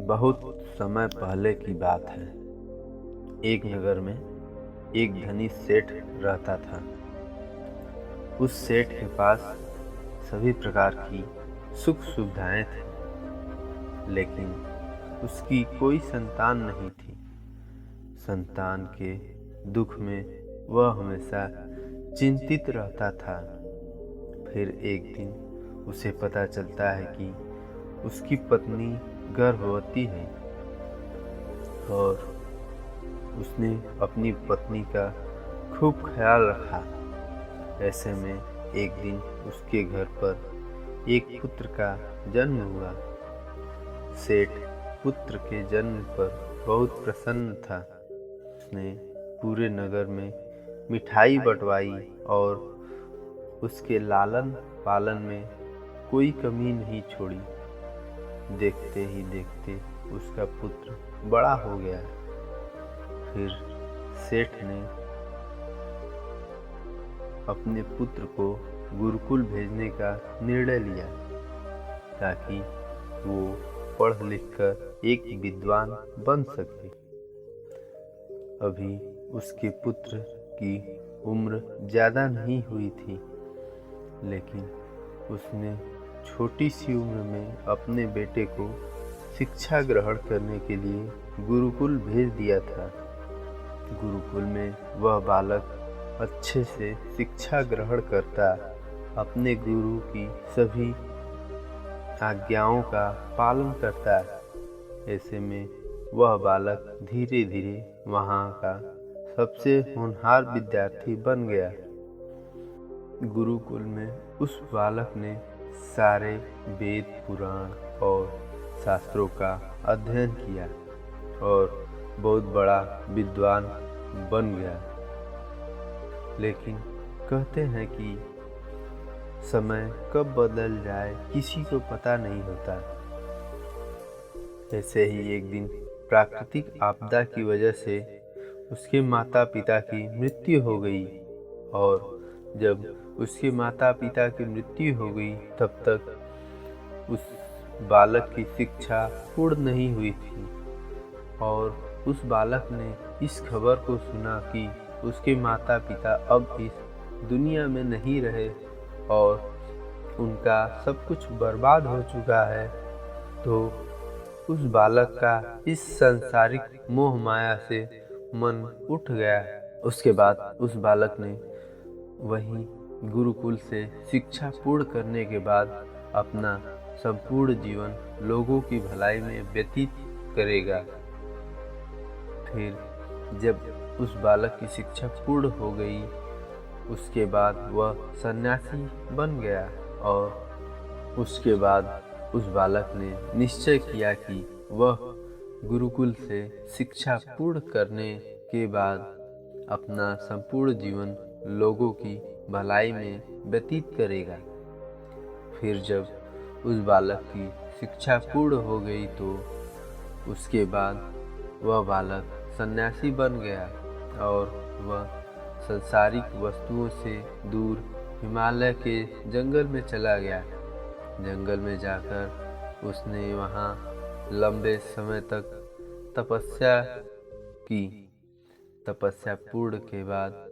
बहुत समय पहले की बात है। एक नगर में एक धनी सेठ रहता था। उस सेठ के पास सभी प्रकार की सुख सुविधाएं थी, लेकिन उसकी कोई संतान नहीं थी। संतान के दुख में वह हमेशा चिंतित रहता था। फिर एक दिन उसे पता चलता है कि उसकी पत्नी गर्भवती है और उसने अपनी पत्नी का खूब ख्याल रखा। ऐसे में एक दिन उसके घर पर एक पुत्र का जन्म हुआ। सेठ पुत्र के जन्म पर बहुत प्रसन्न था। उसने पूरे नगर में मिठाई बंटवाई और उसके लालन पालन में कोई कमी नहीं छोड़ी। देखते ही देखते उसका पुत्र बड़ा हो गया। फिर सेठ ने अपने पुत्र को गुरुकुल भेजने का निर्णय लिया ताकि वो पढ़ लिख कर एक विद्वान बन सके। अभी उसके पुत्र की उम्र ज़्यादा नहीं हुई थी, लेकिन उसने छोटी सी उम्र में अपने बेटे को शिक्षा ग्रहण करने के लिए गुरुकुल भेज दिया था। गुरुकुल में वह बालक अच्छे से शिक्षा ग्रहण करता, अपने गुरु की सभी आज्ञाओं का पालन करता। ऐसे में वह बालक धीरे धीरे वहाँ का सबसे होनहार विद्यार्थी बन गया। गुरुकुल में उस बालक ने सारे वेद पुराण और शास्त्रों का अध्ययन किया और बहुत बड़ा विद्वान बन गया। लेकिन कहते हैं कि समय कब बदल जाए किसी को पता नहीं होता। ऐसे ही एक दिन प्राकृतिक आपदा की वजह से उसके माता पिता की मृत्यु हो गई और जब उसके माता पिता की मृत्यु हो गई तब तक उस बालक की शिक्षा पूर्ण नहीं हुई थी और उस बालक ने इस खबर को सुना कि उसके माता पिता अब इस दुनिया में नहीं रहे और उनका सब कुछ बर्बाद हो चुका है। तो उस बालक का इस सांसारिक मोह माया से मन उठ गया। उसके बाद उस बालक ने वहीं गुरुकुल से शिक्षा पूर्ण करने के बाद अपना संपूर्ण जीवन लोगों की भलाई में व्यतीत करेगा। फिर जब उस बालक की शिक्षा पूर्ण हो गई, उसके बाद वह सन्यासी बन गया और उसके बाद उस बालक ने निश्चय किया कि वह गुरुकुल से शिक्षा पूर्ण करने के बाद अपना संपूर्ण जीवन लोगों की भलाई में व्यतीत करेगा। फिर जब उस बालक की शिक्षा पूर्ण हो गई तो उसके बाद वह बालक सन्यासी बन गया और वह सांसारिक वस्तुओं से दूर हिमालय के जंगल में चला गया। जंगल में जाकर उसने वहाँ लंबे समय तक तपस्या की। तपस्या पूर्ण के बाद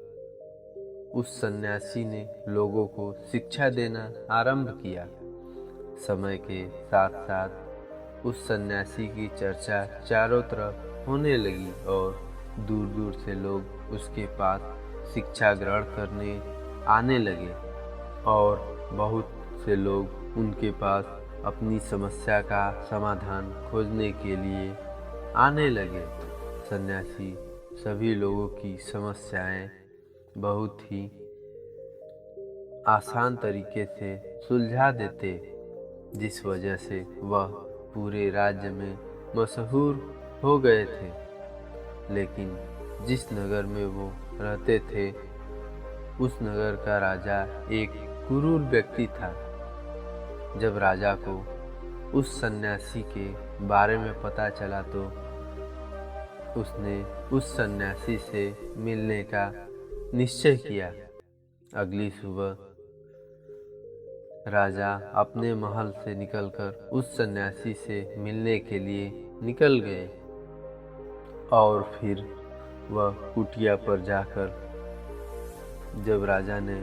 उस सन्यासी ने लोगों को शिक्षा देना आरंभ किया। समय के साथ साथ उस सन्यासी की चर्चा चारों तरफ होने लगी और दूर दूर से लोग उसके पास शिक्षा ग्रहण करने आने लगे और बहुत से लोग उनके पास अपनी समस्या का समाधान खोजने के लिए आने लगे। सन्यासी सभी लोगों की समस्याएं बहुत ही आसान तरीके से सुलझा देते, जिस वजह से वह पूरे राज्य में मशहूर हो गए थे। लेकिन जिस नगर में वो रहते थे, उस नगर का राजा एक क्रूर व्यक्ति था। जब राजा को उस सन्यासी के बारे में पता चला तो उसने उस सन्यासी से मिलने का निश्चय किया। अगली सुबह राजा अपने महल से निकलकर उस सन्यासी से मिलने के लिए निकल गए और फिर वह कुटिया पर जाकर जब राजा ने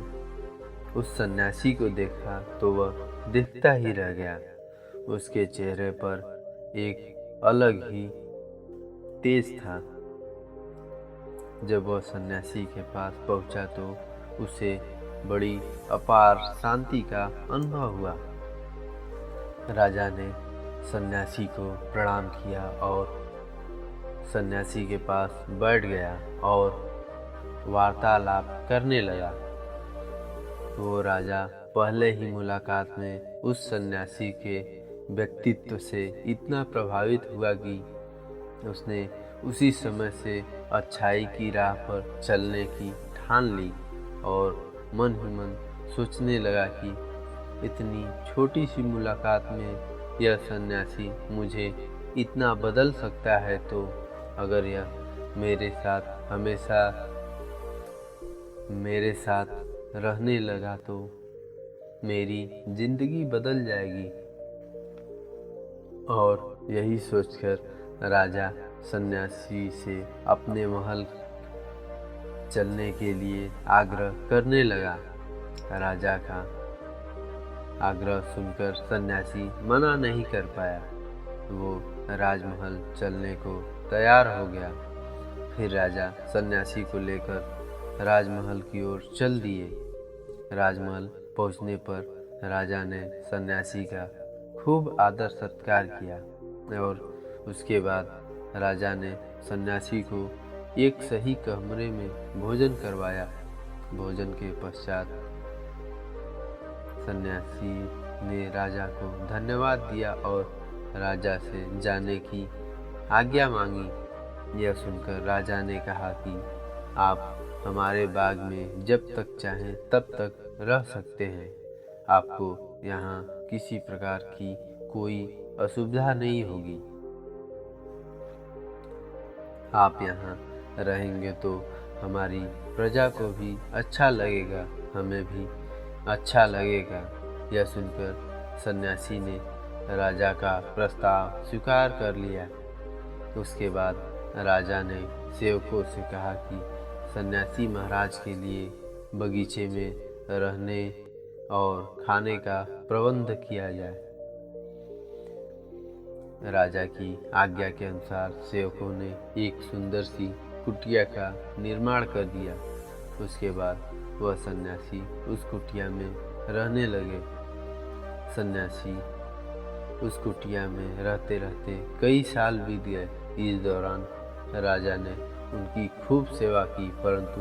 उस सन्यासी को देखा तो वह देखता ही रह गया। उसके चेहरे पर एक अलग ही तेज था। जब वह सन्यासी के पास पहुंचा तो उसे बड़ी अपार शांति का अनुभव हुआ। राजा ने सन्यासी को प्रणाम किया और सन्यासी के पास बैठ गया और वार्तालाप करने लगा। वो राजा पहले ही मुलाकात में उस सन्यासी के व्यक्तित्व से इतना प्रभावित हुआ कि उसने उसी समय से अच्छाई की राह पर चलने की ठान ली और मन ही मन सोचने लगा कि इतनी छोटी सी मुलाकात में यह सन्यासी मुझे इतना बदल सकता है, तो अगर यह मेरे साथ रहने लगा तो मेरी जिंदगी बदल जाएगी। और यही सोचकर राजा सन्यासी से अपने महल चलने के लिए आग्रह करने लगा। राजा का आग्रह सुनकर सन्यासी मना नहीं कर पाया। वो राजमहल चलने को तैयार हो गया। फिर राजा सन्यासी को लेकर राजमहल की ओर चल दिए। राजमहल पहुंचने पर राजा ने सन्यासी का खूब आदर सत्कार किया और उसके बाद राजा ने सन्यासी को एक सही कमरे में भोजन करवाया। भोजन के पश्चात सन्यासी ने राजा को धन्यवाद दिया और राजा से जाने की आज्ञा मांगी। यह सुनकर राजा ने कहा कि आप हमारे बाग में जब तक चाहें तब तक रह सकते हैं। आपको यहाँ किसी प्रकार की कोई असुविधा नहीं होगी। आप यहाँ रहेंगे तो हमारी प्रजा को भी अच्छा लगेगा, हमें भी अच्छा लगेगा। यह सुनकर सन्यासी ने राजा का प्रस्ताव स्वीकार कर लिया। उसके बाद राजा ने सेवकों से कहा कि सन्यासी महाराज के लिए बगीचे में रहने और खाने का प्रबंध किया जाए। राजा की आज्ञा के अनुसार सेवकों ने एक सुंदर सी कुटिया का निर्माण कर दिया। उसके बाद वह सन्यासी उस कुटिया में रहने लगे। सन्यासी उस कुटिया में रहते रहते कई साल बीत गए। इस दौरान राजा ने उनकी खूब सेवा की, परंतु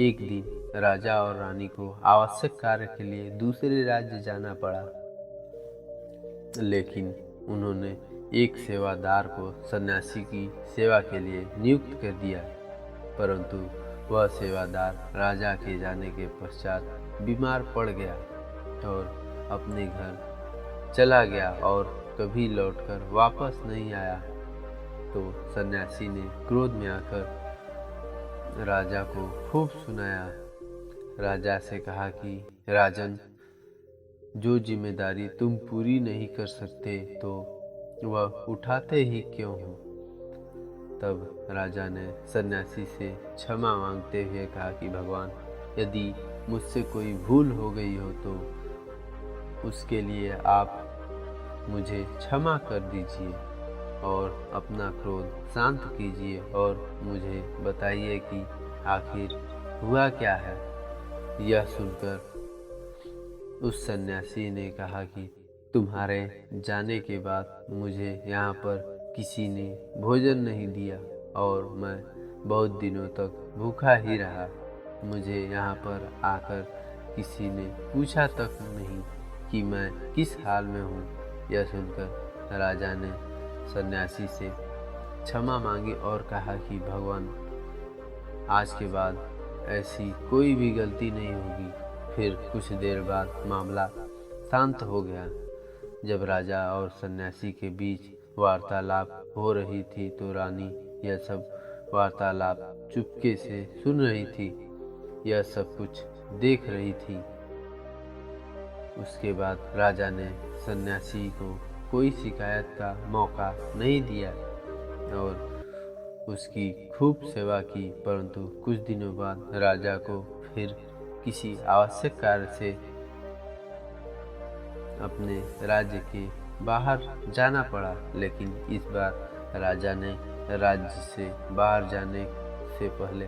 एक दिन राजा और रानी को आवश्यक कार्य के लिए दूसरे राज्य जाना पड़ा, लेकिन उन्होंने एक सेवादार को सन्यासी की सेवा के लिए नियुक्त कर दिया। परंतु वह सेवादार राजा के जाने के पश्चात बीमार पड़ गया और अपने घर चला गया और कभी लौटकर वापस नहीं आया। तो सन्यासी ने क्रोध में आकर राजा को खूब सुनाया। राजा से कहा कि राजन, जो जिम्मेदारी तुम पूरी नहीं कर सकते तो वह उठाते ही क्यों हो। तब राजा ने सन्यासी से क्षमा मांगते हुए कहा कि भगवान, यदि मुझसे कोई भूल हो गई हो तो उसके लिए आप मुझे क्षमा कर दीजिए और अपना क्रोध शांत कीजिए और मुझे बताइए कि आखिर हुआ क्या है। यह सुनकर उस सन्यासी ने कहा कि तुम्हारे जाने के बाद मुझे यहाँ पर किसी ने भोजन नहीं दिया और मैं बहुत दिनों तक भूखा ही रहा। मुझे यहाँ पर आकर किसी ने पूछा तक नहीं कि मैं किस हाल में हूँ। यह सुनकर राजा ने सन्यासी से क्षमा मांगी और कहा कि भगवान, आज के बाद ऐसी कोई भी गलती नहीं होगी। फिर कुछ देर बाद मामला शांत हो गया। जब राजा और सन्यासी के बीच वार्तालाप हो रही थी तो रानी यह सब वार्तालाप चुपके से सुन रही थी। यह सब कुछ देख रही थी। उसके बाद राजा ने सन्यासी को कोई शिकायत का मौका नहीं दिया और उसकी खूब सेवा की। परंतु कुछ दिनों बाद राजा को फिर किसी आवश्यक कार्य से अपने राज्य के बाहर जाना पड़ा, लेकिन इस बार राजा ने राज्य से बाहर जाने से पहले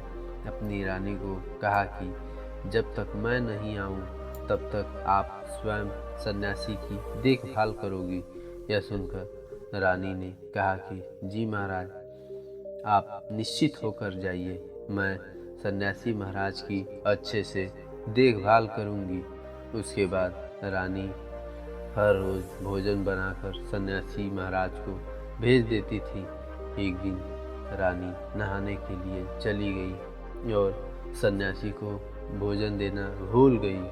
अपनी रानी को कहा कि जब तक मैं नहीं आऊं तब तक आप स्वयं सन्यासी की देखभाल करोगी। यह सुनकर रानी ने कहा कि जी महाराज, आप निश्चित होकर जाइए, मैं सन्यासी महाराज की अच्छे से देखभाल करूंगी। उसके बाद रानी हर रोज भोजन बनाकर सन्यासी महाराज को भेज देती थी। एक दिन रानी नहाने के लिए चली गई और सन्यासी को भोजन देना भूल गई।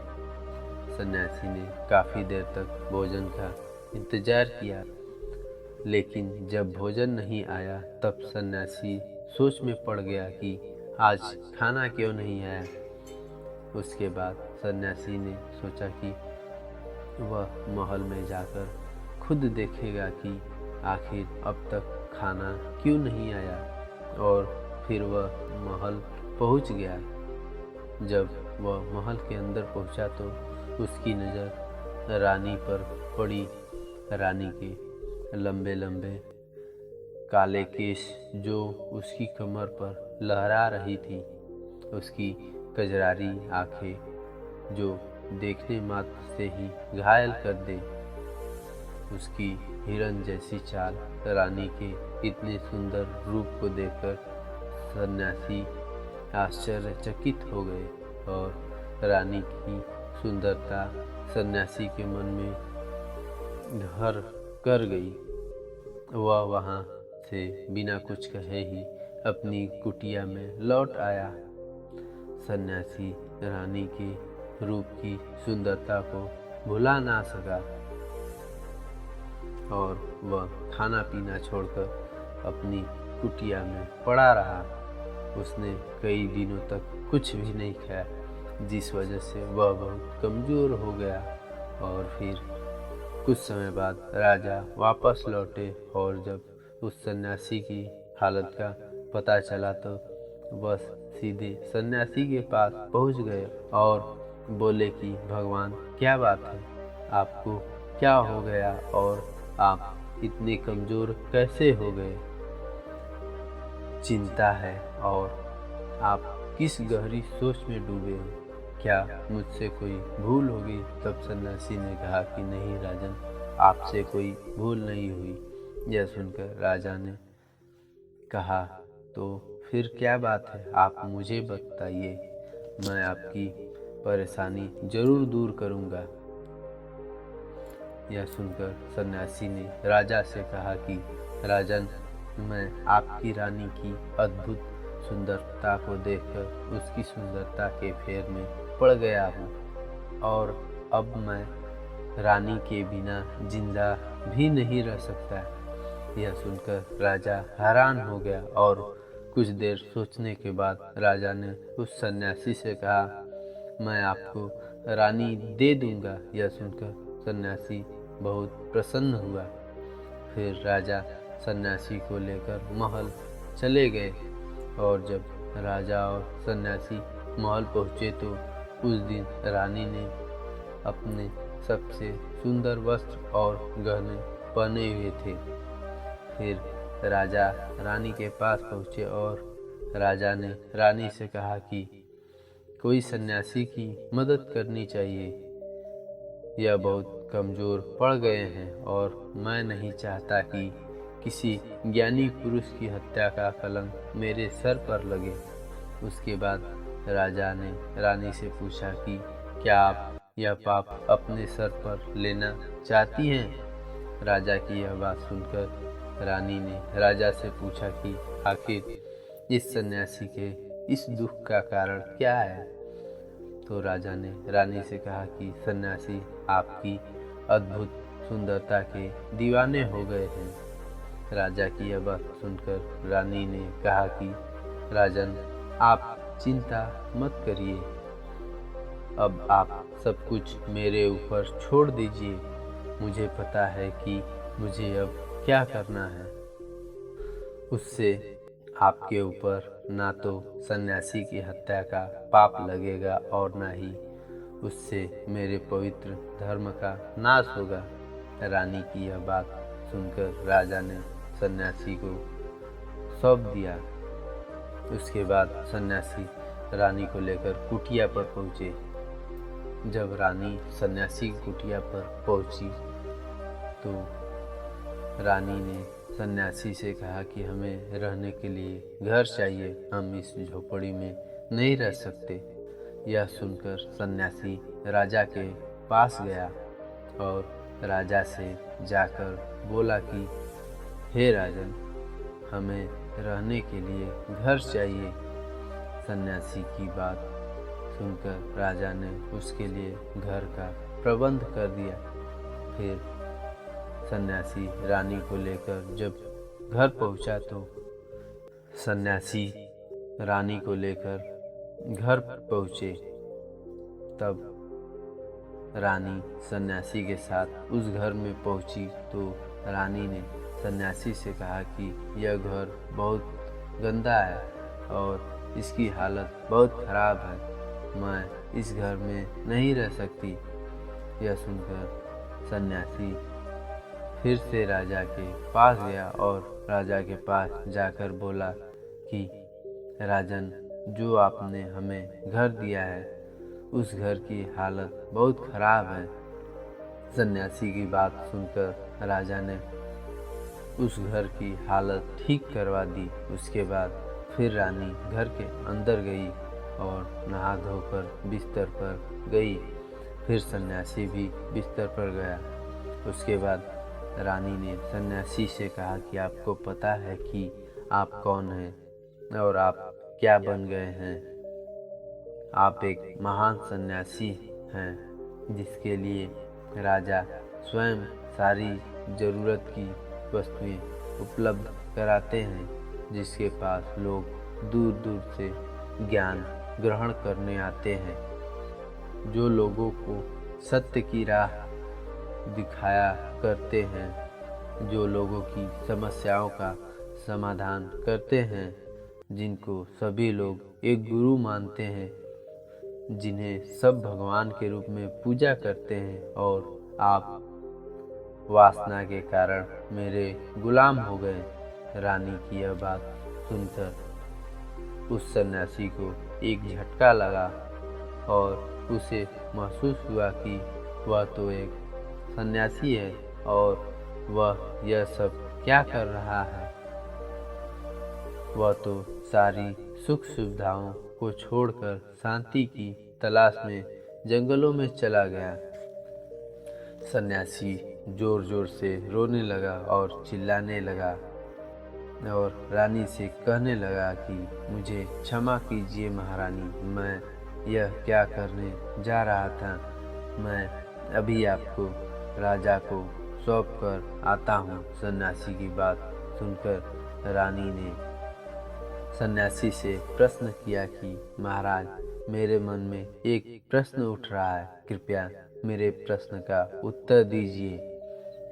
सन्यासी ने काफ़ी देर तक भोजन का इंतजार किया, लेकिन जब भोजन नहीं आया तब सन्यासी सोच में पड़ गया कि आज खाना क्यों नहीं आया। उसके बाद सन्यासी ने सोचा कि वह महल में जाकर खुद देखेगा कि आखिर अब तक खाना क्यों नहीं आया, और फिर वह महल पहुंच गया। जब वह महल के अंदर पहुंचा तो उसकी नज़र रानी पर पड़ी। रानी के लंबे लंबे काले केश जो उसकी कमर पर लहरा रही थी, उसकी कजरारी आंखें जो देखने मात्र से ही घायल कर दे, उसकी हिरन जैसी चाल। रानी के इतने सुंदर रूप को देखकर सन्यासी आश्चर्यचकित हो गए और रानी की सुंदरता सन्यासी के मन में घर कर गई। वह वहाँ से बिना कुछ कहे ही अपनी कुटिया में लौट आया। सन्यासी रानी के रूप की सुंदरता को भुला ना सका और वह खाना पीना छोड़कर अपनी कुटिया में पड़ा रहा। उसने कई दिनों तक कुछ भी नहीं खाया, जिस वजह से वह बहुत कमज़ोर हो गया। और फिर कुछ समय बाद राजा वापस लौटे और जब उस सन्यासी की हालत का पता चला तो वह सीधे सन्यासी के पास पहुंच गए और बोले कि भगवान, क्या बात है, आपको क्या हो गया और आप इतने कमज़ोर कैसे हो गए? चिंता है और आप किस गहरी सोच में डूबे हो? क्या मुझसे कोई भूल होगी? तब सन्यासी ने कहा कि नहीं राजन, आपसे कोई भूल नहीं हुई। यह सुनकर राजा ने कहा, तो फिर क्या बात है, आप मुझे बताइए, मैं आपकी परेशानी जरूर दूर करूंगा। यह सुनकर सन्यासी ने राजा से कहा कि राजन, मैं आपकी रानी की अद्भुत सुंदरता को देखकर उसकी सुंदरता के फेर में पड़ गया हूँ और अब मैं रानी के बिना जिंदा भी नहीं रह सकता। यह सुनकर राजा हैरान हो गया और कुछ देर सोचने के बाद राजा ने उस सन्यासी से कहा, मैं आपको रानी दे दूंगा। यह सुनकर सन्यासी बहुत प्रसन्न हुआ। फिर राजा सन्यासी को लेकर महल चले गए और जब राजा और सन्यासी महल पहुँचे तो उस दिन रानी ने अपने सबसे सुंदर वस्त्र और गहने पहने हुए थे। फिर राजा रानी के पास पहुँचे और राजा ने रानी से कहा कि कोई सन्यासी की मदद करनी चाहिए, यह बहुत कमज़ोर पड़ गए हैं और मैं नहीं चाहता कि किसी ज्ञानी पुरुष की हत्या का कलंक मेरे सर पर लगे। उसके बाद राजा ने रानी से पूछा कि क्या आप यह पाप अपने सर पर लेना चाहती हैं? राजा की यह बात सुनकर रानी ने राजा से पूछा कि आखिर इस सन्यासी के इस दुख का कारण क्या है? तो राजा ने रानी से कहा कि सन्यासी आपकी अद्भुत सुंदरता के दीवाने हो गए हैं। राजा की यह बात सुनकर रानी ने कहा कि राजन, आप चिंता मत करिए, अब आप सब कुछ मेरे ऊपर छोड़ दीजिए। मुझे पता है कि मुझे अब क्या करना है। उससे आपके ऊपर ना तो सन्यासी की हत्या का पाप लगेगा और ना ही उससे मेरे पवित्र धर्म का नाश होगा। रानी की यह बात सुनकर राजा ने सन्यासी को सौंप दिया। उसके बाद सन्यासी रानी को लेकर कुटिया पर पहुँचे। जब रानी सन्यासी की कुटिया पर पहुँची तो रानी ने सन्यासी से कहा कि हमें रहने के लिए घर चाहिए, हम इस झोपड़ी में नहीं रह सकते। यह सुनकर सन्यासी राजा के पास गया और राजा से जाकर बोला कि हे राजन, हमें रहने के लिए घर चाहिए। सन्यासी की बात सुनकर राजा ने उसके लिए घर का प्रबंध कर दिया। फिर सन्यासी रानी को लेकर जब घर पहुंचा तो सन्यासी रानी को लेकर घर पहुंचे। तब रानी सन्यासी के साथ उस घर में पहुंची तो रानी ने सन्यासी से कहा कि यह घर बहुत गंदा है और इसकी हालत बहुत ख़राब है, मैं इस घर में नहीं रह सकती। यह सुनकर सन्यासी फिर से राजा के पास गया और राजा के पास जाकर बोला कि राजन, जो आपने हमें घर दिया है उस घर की हालत बहुत ख़राब है। सन्यासी की बात सुनकर राजा ने उस घर की हालत ठीक करवा दी। उसके बाद फिर रानी घर के अंदर गई और नहा धोकर बिस्तर पर गई। फिर सन्यासी भी बिस्तर पर गया। उसके बाद रानी ने सन्यासी से कहा कि आपको पता है कि आप कौन हैं और आप क्या बन गए हैं। आप एक महान सन्यासी हैं जिसके लिए राजा स्वयं सारी ज़रूरत की वस्तुएं उपलब्ध कराते हैं, जिसके पास लोग दूर दूर से ज्ञान ग्रहण करने आते हैं, जो लोगों को सत्य की राह दिखाया करते हैं, जो लोगों की समस्याओं का समाधान करते हैं, जिनको सभी लोग एक गुरु मानते हैं, जिन्हें सब भगवान के रूप में पूजा करते हैं। और आप वासना के कारण मेरे गुलाम हो गए। रानी की यह बात सुनकर उस सन्यासी को एक झटका लगा और उसे महसूस हुआ कि वह तो एक सन्यासी है और वह यह सब क्या कर रहा है। वह तो सारी सुख सुविधाओं को छोड़कर शांति की तलाश में जंगलों में चला गया। सन्यासी जोर जोर से रोने लगा और चिल्लाने लगा और रानी से कहने लगा कि मुझे क्षमा कीजिए महारानी, मैं यह क्या करने जा रहा था। मैं अभी आपको राजा को सौंप कर आता हूँ। सन्यासी की बात सुनकर रानी ने सन्यासी से प्रश्न किया कि महाराज, मेरे मन में एक प्रश्न उठ रहा है, कृपया मेरे प्रश्न का उत्तर दीजिए।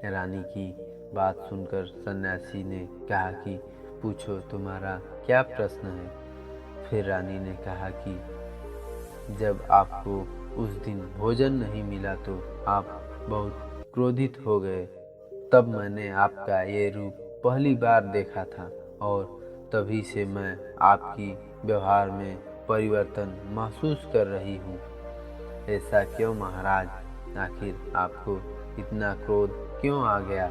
रानी की बात सुनकर सन्यासी ने कहा कि पूछो, तुम्हारा क्या प्रश्न है। फिर रानी ने कहा कि जब आपको उस दिन भोजन नहीं मिला तो आप बहुत क्रोधित हो गए। तब मैंने आपका ये रूप पहली बार देखा था और तभी से मैं आपकी व्यवहार में परिवर्तन महसूस कर रही हूँ। ऐसा क्यों महाराज? आखिर आपको इतना क्रोध क्यों आ गया?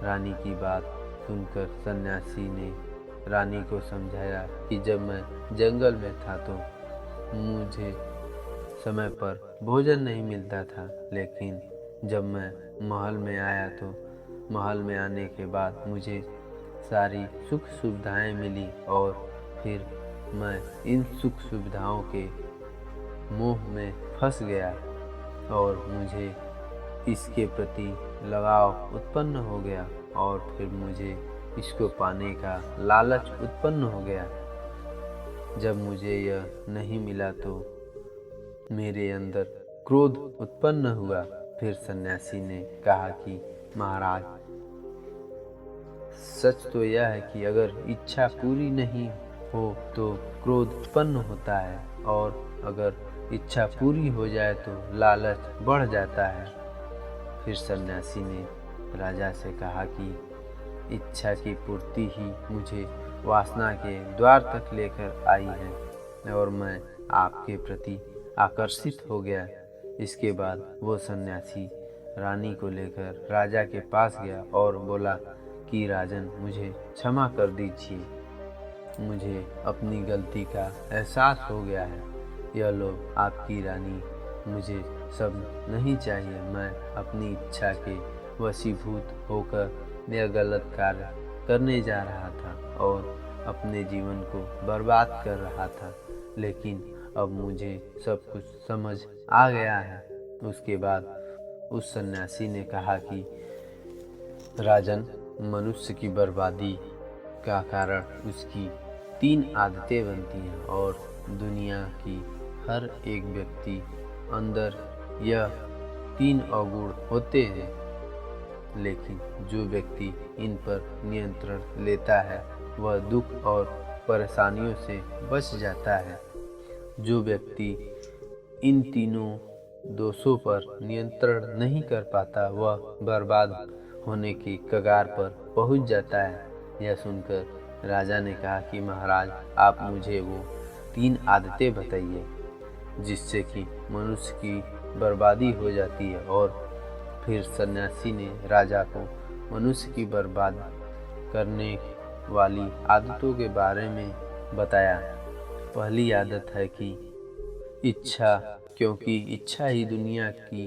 रानी की बात सुनकर सन्यासी ने रानी को समझाया कि जब मैं जंगल में था तो मुझे समय पर भोजन नहीं मिलता था, लेकिन जब मैं महल में आया तो महल में आने के बाद मुझे सारी सुख सुविधाएं मिली और फिर मैं इन सुख सुविधाओं के मोह में फंस गया और मुझे इसके प्रति लगाव उत्पन्न हो गया और फिर मुझे इसको पाने का लालच उत्पन्न हो गया। जब मुझे यह नहीं मिला तो मेरे अंदर क्रोध उत्पन्न हुआ फिर सन्यासी ने कहा कि महाराज, सच तो यह है कि अगर इच्छा पूरी नहीं हो तो क्रोध उत्पन्न होता है, और अगर इच्छा पूरी हो जाए तो लालच बढ़ जाता है। फिर सन्यासी ने राजा से कहा कि इच्छा की पूर्ति ही मुझे वासना के द्वार तक लेकर आई है और मैं आपके प्रति आकर्षित हो गया। इसके बाद वो सन्यासी रानी को लेकर राजा के पास गया और बोला कि राजन, मुझे क्षमा कर दीजिए, मुझे अपनी गलती का एहसास हो गया है। यह लो आपकी रानी, मुझे सब नहीं चाहिए। मैं अपनी इच्छा के वशीभूत होकर यह गलत कार्य करने जा रहा था और अपने जीवन को बर्बाद कर रहा था, लेकिन अब मुझे सब कुछ समझ आ गया है। उसके बाद उस सन्यासी ने कहा कि राजन, मनुष्य की बर्बादी का कारण उसकी 3 आदतें बनती हैं और दुनिया की हर एक व्यक्ति अंदर यह 3 अवगुण होते हैं, लेकिन जो व्यक्ति इन पर नियंत्रण लेता है वह दुख और परेशानियों से बच जाता है। जो व्यक्ति इन तीनों दोषों पर नियंत्रण नहीं कर पाता वह बर्बाद होने की कगार पर पहुंच जाता है। यह सुनकर राजा ने कहा कि महाराज, आप मुझे वो 3 आदतें बताइए जिससे कि मनुष्य की बर्बादी हो जाती है। और फिर सन्यासी ने राजा को मनुष्य की बर्बाद करने वाली आदतों के बारे में बताया। पहली आदत है कि इच्छा, क्योंकि इच्छा ही दुनिया की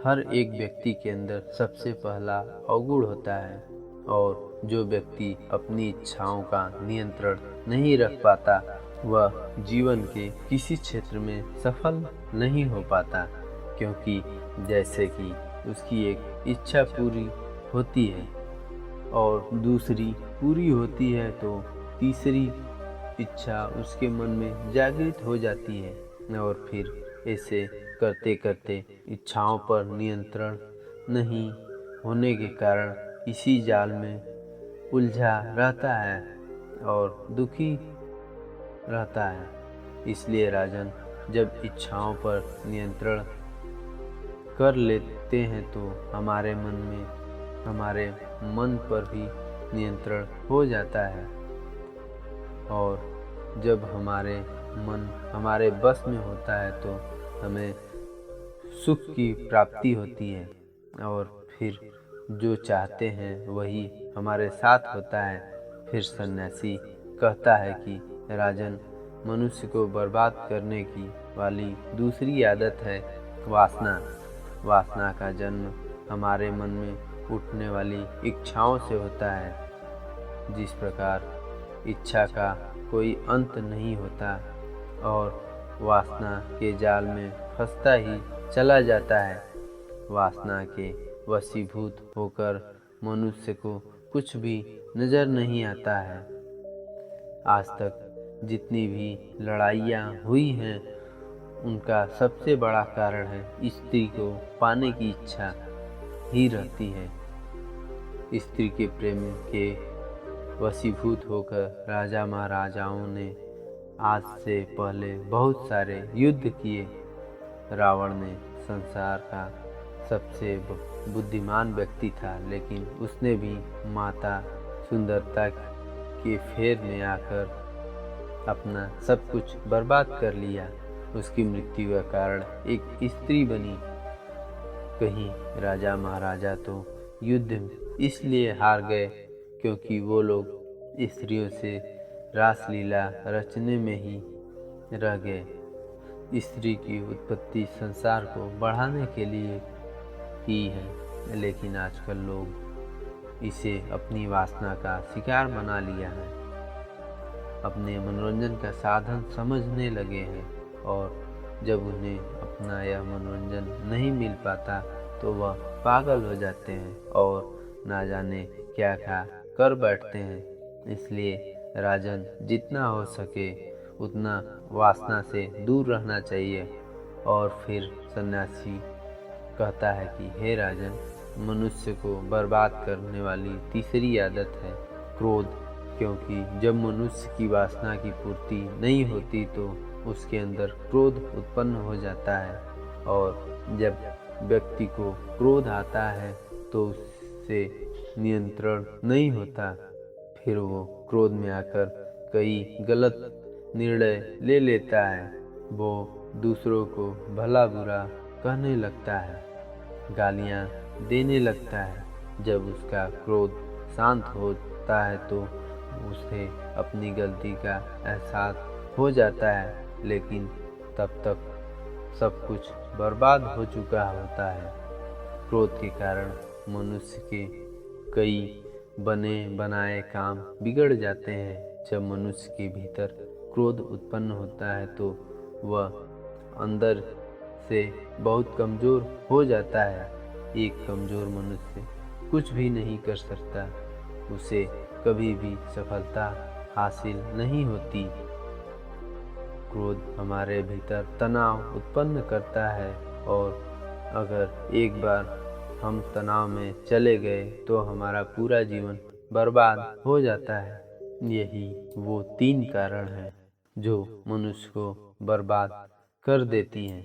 हर एक व्यक्ति के अंदर सबसे पहला अवगुण होता है, और जो व्यक्ति अपनी इच्छाओं का नियंत्रण नहीं रख पाता वह जीवन के किसी क्षेत्र में सफल नहीं हो पाता, क्योंकि जैसे कि उसकी एक इच्छा पूरी होती है और दूसरी पूरी होती है तो तीसरी इच्छा उसके मन में जागृत हो जाती है, और फिर ऐसे करते करते इच्छाओं पर नियंत्रण नहीं होने के कारण इसी जाल में उलझा रहता है और दुखी रहता है। इसलिए राजन, जब इच्छाओं पर नियंत्रण कर लेते हैं तो हमारे मन पर भी नियंत्रण हो जाता है, और जब हमारे मन हमारे बस में होता है तो हमें सुख की प्राप्ति होती है, और फिर जो चाहते हैं वही हमारे साथ होता है। फिर सन्यासी कहता है कि राजन, मनुष्य को बर्बाद करने की वाली दूसरी आदत है वासना। वासना का जन्म हमारे मन में उठने वाली इच्छाओं से होता है। जिस प्रकार इच्छा का कोई अंत नहीं होता और वासना के जाल में फंसता ही चला जाता है, वासना के वशीभूत होकर मनुष्य को कुछ भी नजर नहीं आता है। आज तक जितनी भी लड़ाइयाँ हुई हैं उनका सबसे बड़ा कारण है स्त्री को पाने की इच्छा ही रहती है। स्त्री के प्रेम के वशीभूत होकर राजा महाराजाओं ने आज से पहले बहुत सारे युद्ध किए। रावण ने संसार का सबसे बुद्धिमान व्यक्ति था, लेकिन उसने भी माता सुंदरता के फेर में आकर अपना सब कुछ बर्बाद कर लिया। उसकी मृत्यु का कारण एक स्त्री बनी। कहीं राजा महाराजा तो युद्ध इसलिए हार गए क्योंकि वो लोग स्त्रियों से रासलीला रचने में ही रह गए। स्त्री की उत्पत्ति संसार को बढ़ाने के लिए की है, लेकिन आजकल लोग इसे अपनी वासना का शिकार बना लिया है, अपने मनोरंजन का साधन समझने लगे हैं, और जब उन्हें अपना यह मनोरंजन नहीं मिल पाता तो वह पागल हो जाते हैं और ना जाने क्या क्या कर बैठते हैं। इसलिए राजन, जितना हो सके उतना वासना से दूर रहना चाहिए। और फिर सन्यासी कहता है कि हे राजन, मनुष्य को बर्बाद करने वाली तीसरी आदत है क्रोध, क्योंकि जब मनुष्य की वासना की पूर्ति नहीं होती तो उसके अंदर क्रोध उत्पन्न हो जाता है, और जब व्यक्ति को क्रोध आता है तो उससे नियंत्रण नहीं होता, फिर वो क्रोध में आकर कई गलत निर्णय ले लेता है। वो दूसरों को भला बुरा कहने लगता है, गालियाँ देने लगता है। जब उसका क्रोध शांत होता है तो उसे अपनी गलती का एहसास हो जाता है, लेकिन तब तक सब कुछ बर्बाद हो चुका होता है। क्रोध के कारण मनुष्य के कई बने बनाए काम बिगड़ जाते हैं। जब मनुष्य के भीतर क्रोध उत्पन्न होता है तो वह अंदर से बहुत कमज़ोर हो जाता है। एक कमज़ोर मनुष्य कुछ भी नहीं कर सकता, उसे कभी भी सफलता हासिल नहीं होती। क्रोध हमारे भीतर तनाव उत्पन्न करता है, और अगर एक बार हम तनाव में चले गए तो हमारा पूरा जीवन बर्बाद हो जाता है। यही वो 3 कारण हैं जो मनुष्य को बर्बाद कर देती हैं।